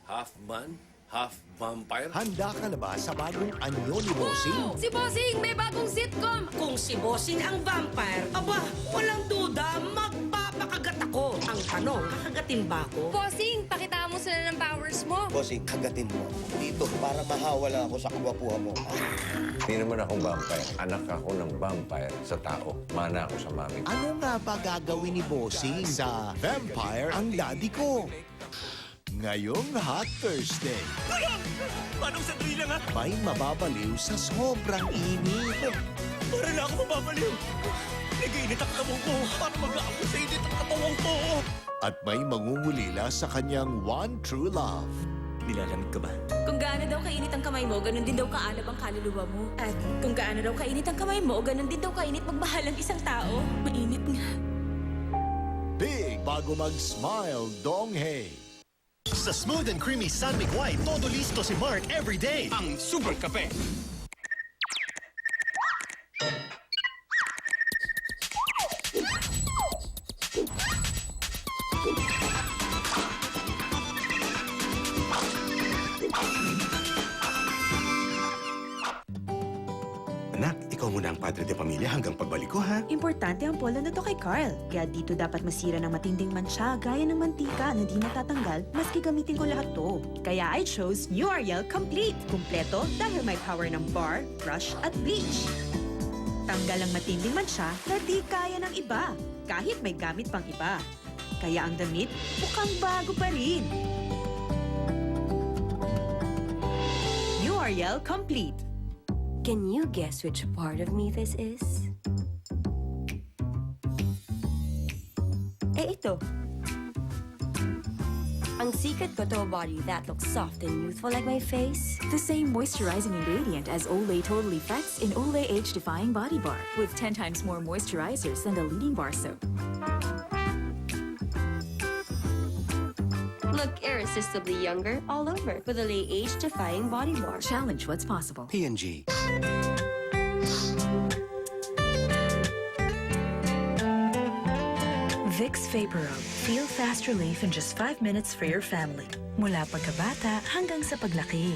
Half man, half vampire. Handa ka na ba sa bagong anyo ni Bossing? Si Bossing, may bagong sitcom! Kung si Bossing ang vampire, aba, walang duda, magpapakagat ako. Ang tanong, kakagatin ba ako? Bossing, pakita mo sila ng powers mo. Bossing, kagatin mo. Dito, para mahawala ako sa kawapuhan mo. Hindi naman akong vampire. Anak ako ng vampire sa tao. Mana ako sa mami. Ano nga ba gagawin ni Bossing sa Vampire ang Daddy Ko? Ngayong Hot Thursday, Manong sandali lang, ha? may mababaliw sa sobrang init. Para na ako mababaliw. Nag-iinit ang katawan ko. Para mag-aako sa init ang katawan ko. At may mangungulila sa kanyang one true love. Nilalamig ka ba? Kung gaano daw kainit ang kamay mo, ganun din daw kaalab ang kaluluwa mo. At kung gaano daw kainit ang kamay mo, ganun din daw kainit magmahal ang isang tao. Mainit nga. Big bago mag-smile, Donghae. Sa smooth and creamy San Mig White, todo listo si Mark every day. Ang super kape. Anak, ikaw muna ang padre de pamilya hanggang pagbalik ko, ha? Importante ang polo na to kay Carl. Kaya dito dapat masira ng matinding mancha gaya ng mantika na di natatanggal maski gamitin ko lahat to. Kaya I chose New Ariel Complete. Kumpleto dahil may power ng bar, brush at bleach. Tanggal ang matinding mancha na di kaya ng iba kahit may gamit pang iba. Kaya ang damit mukhang bago pa rin. New Ariel Complete. Can you guess which part of me this is? Ito. Ang secret ko to a body that looks soft and youthful like my face. The same moisturizing ingredient as Olay Total Effects in Olay Age Defying Body Bar with 10 times more moisturizers than the leading bar soap. Look irresistibly younger all over with a Olay age-defying body bar. Challenge what's possible. P&G. Vicks VapoRub. Feel fast relief in just 5 minutes for your family. Mula pagkabata hanggang sa paglaki.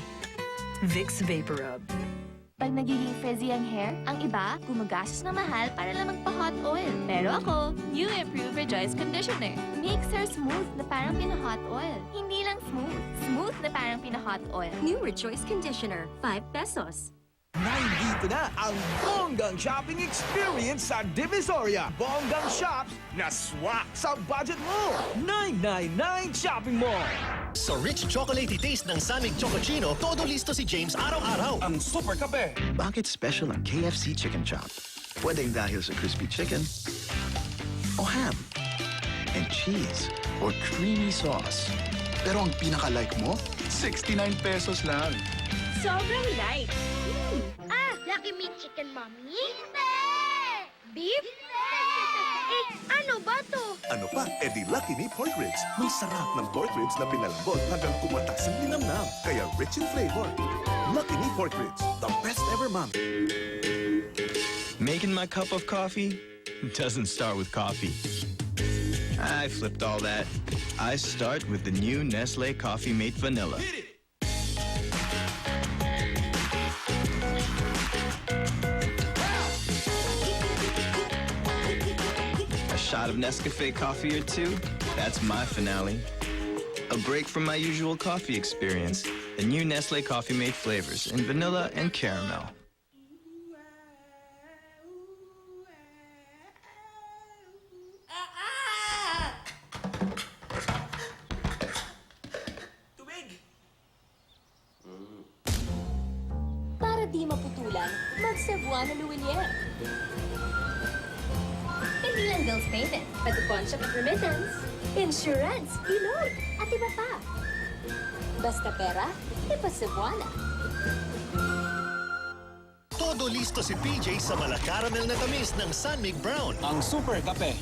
Vicks VapoRub. Pag nagiging frizzy ang hair, ang iba gumagastos na mahal para lang magpa-hot oil. Pero ako, New Improved Rejoice Conditioner. Makes hair smooth na parang pina-hot oil. Hindi lang smooth, smooth na parang pina-hot oil. New Rejoice Conditioner, 5 pesos. Nandito na ang bonggang shopping experience sa Divisoria. Bonggang shops na swak sa budget mo. 999 Shopping Mall. Sa rich chocolatey taste ng San Mig Chococino, todo listo si James araw-araw. Ang super kape. Bakit special ang KFC Chicken Chop? Pwedeng dahil sa crispy chicken, o ham, and cheese, or creamy sauce. Pero ang pinaka-like mo, 69 pesos lang. Sobrang light. Lucky Me Chicken, Mommy? Hindi! Beef? Eh, ano ba to? Ano pa? Edi Lucky Me Pork Ribs. May sarap ng pork ribs na pinalambot hanggang kumatas ang linamnam. Kaya rich in flavor. Lucky Me Pork Ribs, the best ever, Mom. Making my cup of coffee doesn't start with coffee. I flipped all that. I start with the new Nestle Coffee Mate Vanilla. A shot of Nescafe coffee or two, that's my finale. A break from my usual coffee experience. The new Nestle Coffee Mate flavors in vanilla and caramel. Para di maputulan, mag-Cebuana Luwilier. Hindi lang bills payment, but a bunch of remittance, insurance, Pinoy, at iba pa. Basta pera, ipa Cebuana. Todo listo si PJ sa mala caramel na tamis ng San Mig Brown. Ang super kape.